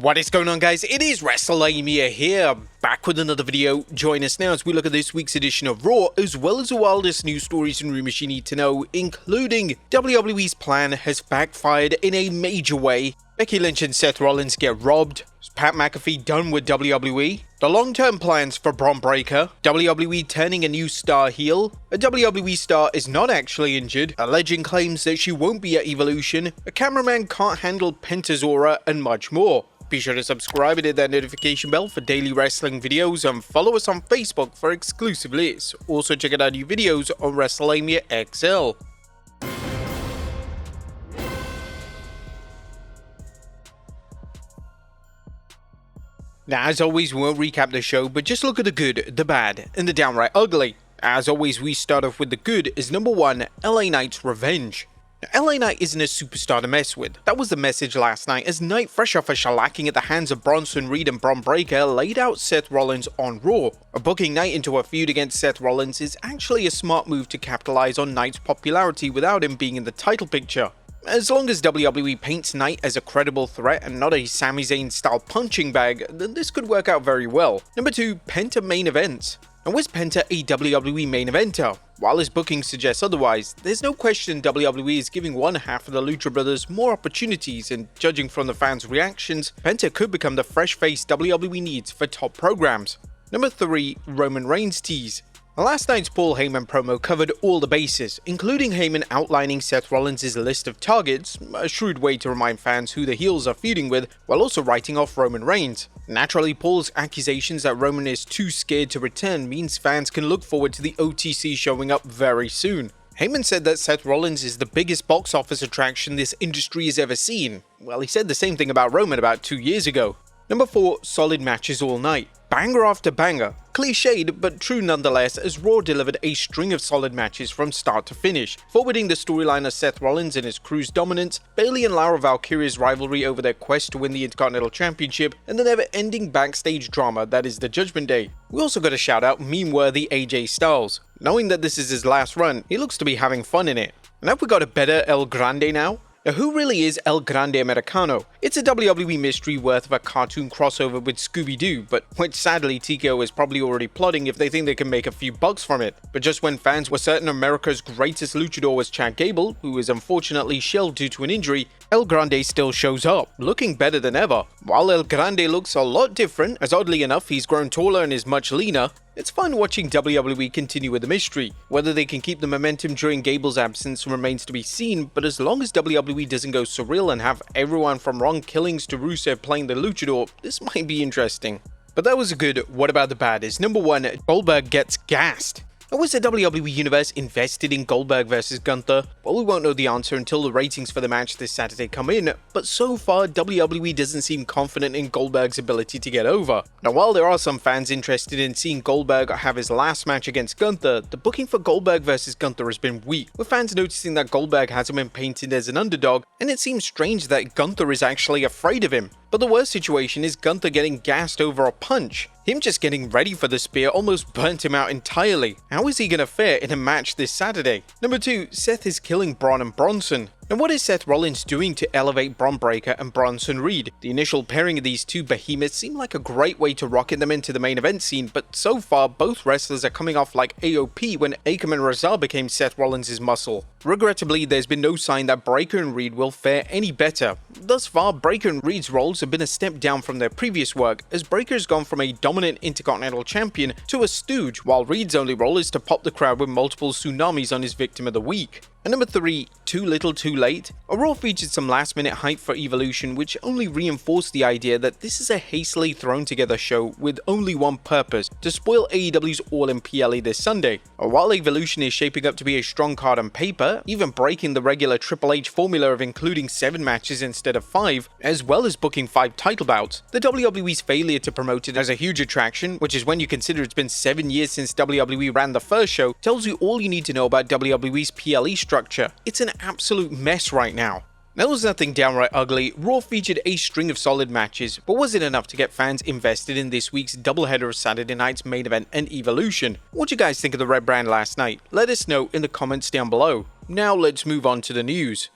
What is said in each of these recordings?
What is going on, guys? It is Wrestlelamia here, back with another video. Join us now as we look at this week's edition of Raw, as well as the wildest news stories and rumors you need to know, including WWE's plan has backfired in a major way, Becky Lynch and Seth Rollins get robbed, is Pat McAfee done with WWE, the long-term plans for Bron Breakker, WWE turning a new star heel, a WWE star is not actually injured, a legend claims that she won't be at Evolution, a cameraman can't handle PENTA's aura, and much more. Be sure to subscribe and hit that notification bell for daily wrestling videos, and follow us on Facebook for exclusive lists. Also check out our new videos on Wrestlelamia XL. Now, as always, we won't recap the show, but just look at the good, the bad, and the downright ugly. As always, we start off with the good is number 1, LA Knight's revenge. Now, LA Knight isn't a superstar to mess with. That was the message last night, as Knight, fresh off a shellacking at the hands of Bronson Reed and Bron Breakker, laid out Seth Rollins on Raw. Booking Knight into a feud against Seth Rollins is actually a smart move to capitalize on Knight's popularity without him being in the title picture. As long as WWE paints Knight as a credible threat and not a Sami Zayn style punching bag, then this could work out very well. Number 2, PENTA main events. And was PENTA a WWE main eventer? While his booking suggests otherwise, there's no question WWE is giving one half of the Lucha Brothers more opportunities, and judging from the fans' reactions, PENTA could become the fresh face WWE needs for top programs. Number 3, Roman Reigns tease. Last night's Paul Heyman promo covered all the bases, including Heyman outlining Seth Rollins' list of targets, a shrewd way to remind fans who the heels are feuding with, while also writing off Roman Reigns. Naturally, Paul's accusations that Roman is too scared to return means fans can look forward to the OTC showing up very soon. Heyman said that Seth Rollins is the biggest box office attraction this industry has ever seen. Well, he said the same thing about Roman about 2 years ago. Number 4, solid matches all night. Banger after banger. Cliched, but true nonetheless, as Raw delivered a string of solid matches from start to finish, forwarding the storyline of Seth Rollins and his crew's dominance, Bayley and Lara Valkyria's rivalry over their quest to win the Intercontinental Championship, and the never-ending backstage drama that is the Judgment Day. We also got to shout out meme-worthy AJ Styles. Knowing that this is his last run, he looks to be having fun in it. And have we got a better El Grande now? Now, who really is El Grande Americano? It's a WWE mystery worth of a cartoon crossover with Scooby-Doo, but which sadly TKO is probably already plotting if they think they can make a few bucks from it. But just when fans were certain America's greatest luchador was Chad Gable, who is unfortunately shelled due to an injury, El Grande still shows up, looking better than ever. While El Grande looks a lot different, as oddly enough he's grown taller and is much leaner, it's fun watching WWE continue with the mystery. Whether they can keep the momentum during Gable's absence remains to be seen, but as long as WWE doesn't go surreal and have everyone from Ron Killings to Rusev playing the luchador, this might be interesting. But that was a good what about the bad is number 1, Goldberg gets gassed. Or was the WWE Universe invested in Goldberg vs Gunther? Well, we won't know the answer until the ratings for the match this Saturday come in, but so far WWE doesn't seem confident in Goldberg's ability to get over. Now, while there are some fans interested in seeing Goldberg have his last match against Gunther, the booking for Goldberg vs Gunther has been weak, with fans noticing that Goldberg hasn't been painted as an underdog, and it seems strange that Gunther is actually afraid of him. But the worst situation is Gunther getting gassed over a punch. Him just getting ready for the spear almost burnt him out entirely. How is he gonna fare in a match this Saturday? Number 2, Seth is killing Bron and Bronson. And what is Seth Rollins doing to elevate Bron Breakker and Bronson Reed? The initial pairing of these two behemoths seemed like a great way to rocket them into the main event scene, but so far both wrestlers are coming off like AOP when Akam and Razar became Seth Rollins' muscle. Regrettably, there's been no sign that Breakker and Reed will fare any better. Thus far, Breakker and Reed's roles have been a step down from their previous work, as Breakker's gone from a dominant Intercontinental Champion to a stooge, while Reed's only role is to pop the crowd with multiple tsunamis on his Victim of the Week. And number 3, Too Little Too Late. A Raw featured some last minute hype for Evolution, which only reinforced the idea that this is a hastily thrown together show with only one purpose: to spoil AEW's All-In PLE this Sunday. While Evolution is shaping up to be a strong card on paper, even breaking the regular Triple H formula of including 7 matches instead of 5, as well as booking 5 title bouts, the WWE's failure to promote it as a huge attraction, which is when you consider it's been 7 years since WWE ran the first show, tells you all you need to know about WWE's PLE structure. It's an absolute mess right now. There was nothing downright ugly. Raw featured a string of solid matches, but was it enough to get fans invested in this week's doubleheader of Saturday night's main event and Evolution? What'd you guys think of the Red Brand last night? Let us know in the comments down below. Now let's move on to the news.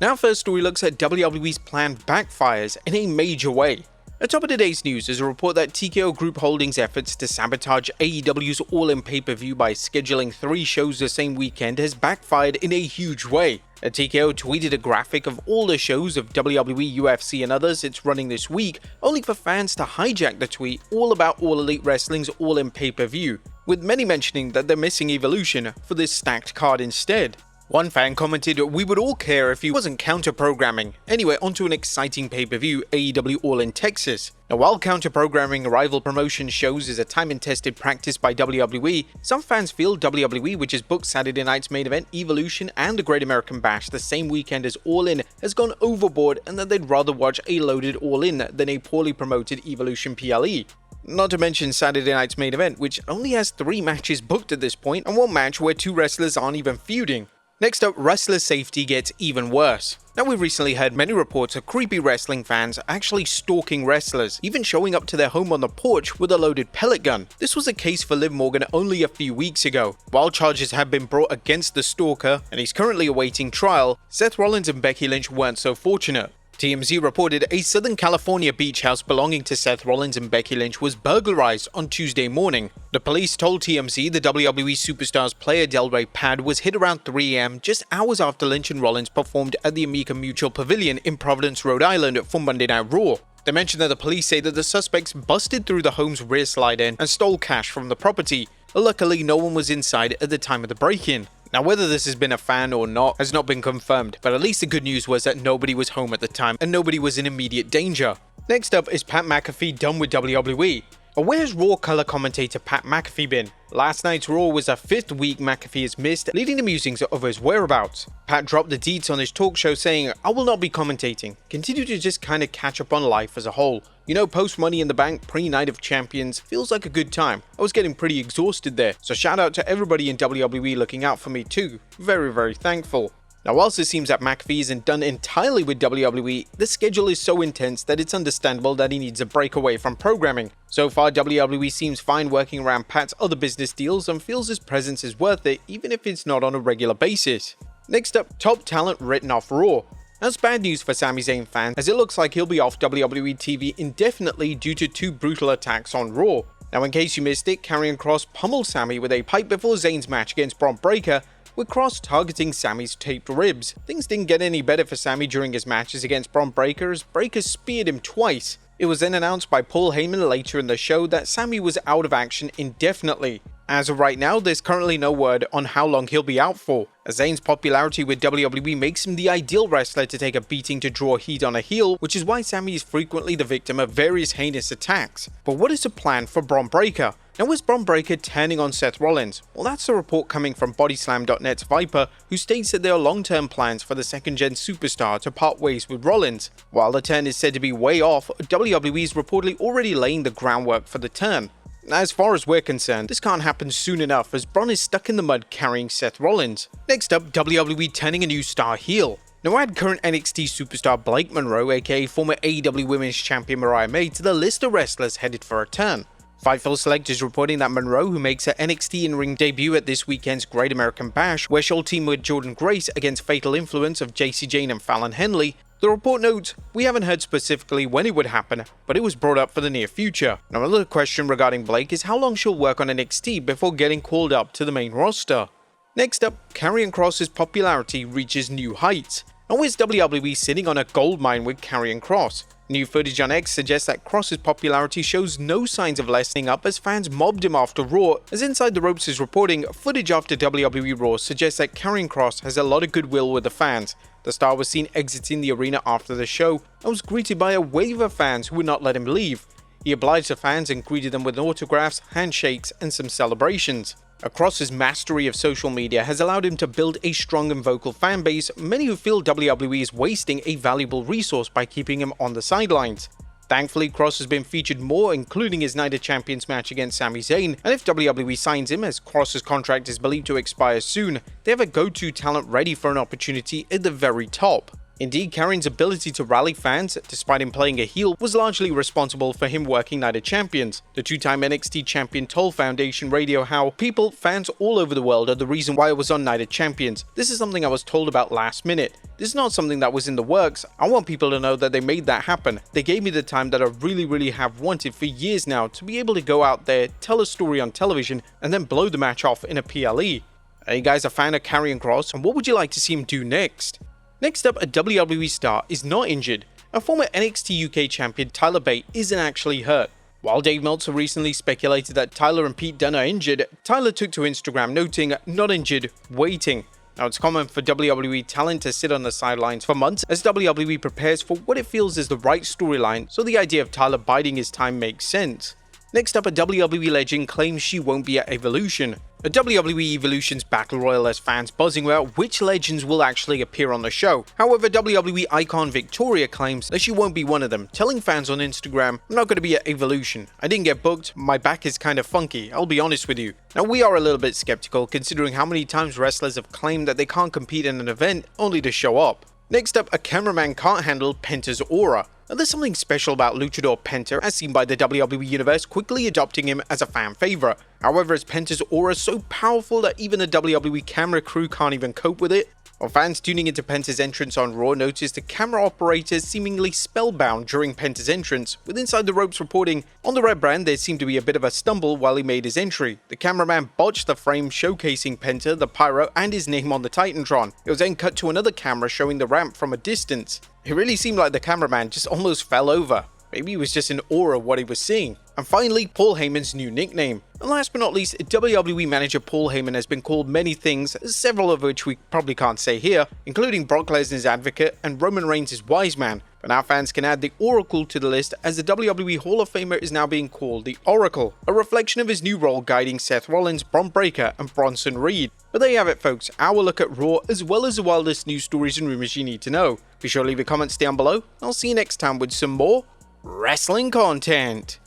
Now first story looks at WWE's plan backfires in a major way. On top of today's news is a report that TKO Group Holdings' efforts to sabotage AEW's All-In pay-per-view by scheduling 3 shows the same weekend has backfired in a huge way. TKO tweeted a graphic of all the shows of WWE, UFC and others it's running this week, only for fans to hijack the tweet all about All Elite Wrestling's All-In pay-per-view, with many mentioning that they're missing Evolution for this stacked card instead. One fan commented, "We would all care if he wasn't counter-programming." Anyway, onto an exciting pay-per-view, AEW All in Texas. Now, while counter-programming rival promotion shows is a time and tested practice by WWE, some fans feel WWE, which has booked Saturday night's main event Evolution and the Great American Bash the same weekend as All In, has gone overboard and that they'd rather watch a loaded All In than a poorly promoted Evolution PLE. Not to mention Saturday night's main event, which only has 3 matches booked at this point and 1 match where 2 wrestlers aren't even feuding. Next up, wrestler safety gets even worse. Now, we've recently heard many reports of creepy wrestling fans actually stalking wrestlers, even showing up to their home on the porch with a loaded pellet gun. This was a case for Liv Morgan only a few weeks ago. While charges have been brought against the stalker, and he's currently awaiting trial, Seth Rollins and Becky Lynch weren't so fortunate. TMZ reported a Southern California beach house belonging to Seth Rollins and Becky Lynch was burglarized on Tuesday morning. The police told TMZ the WWE Superstars Playa del Rey pad was hit around 3 a.m. just hours after Lynch and Rollins performed at the Amica Mutual Pavilion in Providence, Rhode Island for Monday Night Raw. They mentioned that the police say that the suspects busted through the home's rear slide-in and stole cash from the property. Luckily, no one was inside at the time of the break-in. Now, whether this has been a fan or not has not been confirmed, but at least the good news was that nobody was home at the time and nobody was in immediate danger. Next up is Pat McAfee done with WWE. Where's Raw color commentator Pat McAfee been? Last night's Raw was the 5th week McAfee has missed, leading to musings of his whereabouts. Pat dropped the deets on his talk show saying, "I will not be commentating. Continue to just kinda catch up on life as a whole. You know, post Money in the Bank, pre-Night of Champions, feels like a good time. I was getting pretty exhausted there, so shout out to everybody in WWE looking out for me too. Very thankful." Now, whilst it seems that McAfee isn't done entirely with WWE, the schedule is so intense that it's understandable that he needs a break away from programming. So far, WWE seems fine working around Pat's other business deals and feels his presence is worth it even if it's not on a regular basis. Next up, top talent written off Raw. That's bad news for Sami Zayn fans, as it looks like he'll be off WWE TV indefinitely due to 2 brutal attacks on Raw. Now, in case you missed it, Karrion Kross pummeled Sami with a pipe before Zayn's match against Bron Breakker, with Kross targeting Sami's taped ribs. Things didn't get any better for Sami during his matches against Bron Breakker as Breakker speared him twice. It was then announced by Paul Heyman later in the show that Sami was out of action indefinitely. As of right now, there's currently no word on how long he'll be out for, as Zayn's popularity with WWE makes him the ideal wrestler to take a beating to draw heat on a heel, which is why Sami is frequently the victim of various heinous attacks. But what is the plan for Bron Breakker? Now, is Bron Breakker turning on Seth Rollins? Well, that's a report coming from Bodyslam.net's Viper, who states that there are long-term plans for the 2nd-gen superstar to part ways with Rollins. While the turn is said to be way off, WWE is reportedly already laying the groundwork for the turn. As far as we're concerned, this can't happen soon enough as Bron is stuck in the mud carrying Seth Rollins. Next up, WWE turning a new star heel. Now, add current NXT superstar Blake Monroe, aka former AEW Women's Champion Mariah May, to the list of wrestlers headed for a turn. Fightful Select is reporting that Monroe, who makes her NXT in-ring debut at this weekend's Great American Bash, where she'll team with Jordan Grace against Fatal Influence of JC Jane and Fallon Henley. The report notes, "We haven't heard specifically when it would happen, but it was brought up for the near future." Now, another question regarding Blake is how long she'll work on NXT before getting called up to the main roster. Next up, Karrion Kross's popularity reaches new heights. Now, is WWE sitting on a goldmine with Karrion Kross? New footage on X suggests that Kross's popularity shows no signs of lessening up as fans mobbed him after Raw, as Inside the Ropes is reporting footage after WWE Raw suggests that Karrion Kross has a lot of goodwill with the fans. The star was seen exiting the arena after the show and was greeted by a wave of fans who would not let him leave. He obliged the fans and greeted them with autographs, handshakes, and some celebrations. Kross's mastery of social media has allowed him to build a strong and vocal fan base, many who feel WWE is wasting a valuable resource by keeping him on the sidelines. Thankfully, Kross has been featured more, including his Night of Champions match against Sami Zayn, and if WWE signs him, as Kross's contract is believed to expire soon, they have a go-to talent ready for an opportunity at the very top. Indeed, Karrion's ability to rally fans, despite him playing a heel, was largely responsible for him working Night of Champions. The two-time NXT champion told Foundation Radio how people, fans all over the world, are the reason why I was on Night of Champions. This is something I was told about last minute. This is not something that was in the works. I want people to know that they made that happen. They gave me the time that I really have wanted for years now to be able to go out there, tell a story on television, and then blow the match off in a PLE. Are you guys a fan of Karrion Kross, and what would you like to see him do next? Next up, a WWE star is not injured. A former NXT UK champion Tyler Bate isn't actually hurt. While Dave Meltzer recently speculated that Tyler and Pete Dunne are injured, Tyler took to Instagram noting, "Not injured, waiting." Now, it's common for WWE talent to sit on the sidelines for months as WWE prepares for what it feels is the right storyline, so the idea of Tyler biding his time makes sense. Next up, a WWE legend claims she won't be at Evolution. A WWE Evolution's Battle Royal has fans buzzing about which legends will actually appear on the show. However, WWE icon Victoria claims that she won't be one of them, telling fans on Instagram, "I'm not going to be at Evolution. I didn't get booked, my back is kind of funky, I'll be honest with you." Now, we are a little bit skeptical considering how many times wrestlers have claimed that they can't compete in an event only to show up. Next up, a cameraman can't handle PENTA's aura. Now, there's something special about Luchador PENTA, as seen by the WWE Universe quickly adopting him as a fan favorite. However, is PENTA's aura so powerful that even the WWE camera crew can't even cope with it? Well, fans tuning into PENTA's entrance on Raw noticed the camera operators seemingly spellbound during PENTA's entrance, with Inside the Ropes reporting, "On the red brand there seemed to be a bit of a stumble while he made his entry. The cameraman botched the frame showcasing PENTA, the pyro, and his name on the Titantron. It was then cut to another camera showing the ramp from a distance. It really seemed like the cameraman just almost fell over. Maybe he was just in awe of what he was seeing." And finally, Paul Heyman's new nickname. And last but not least, WWE manager Paul Heyman has been called many things, several of which we probably can't say here, including Brock Lesnar's advocate and Roman Reigns' wise man. But now fans can add the Oracle to the list, as the WWE Hall of Famer is now being called the Oracle, a reflection of his new role guiding Seth Rollins, Bron Breakker, and Bronson Reed. But there you have it, folks, our look at Raw, as well as the wildest news stories and rumors you need to know. Be sure to leave your comments down below. I'll see you next time with some more wrestling content.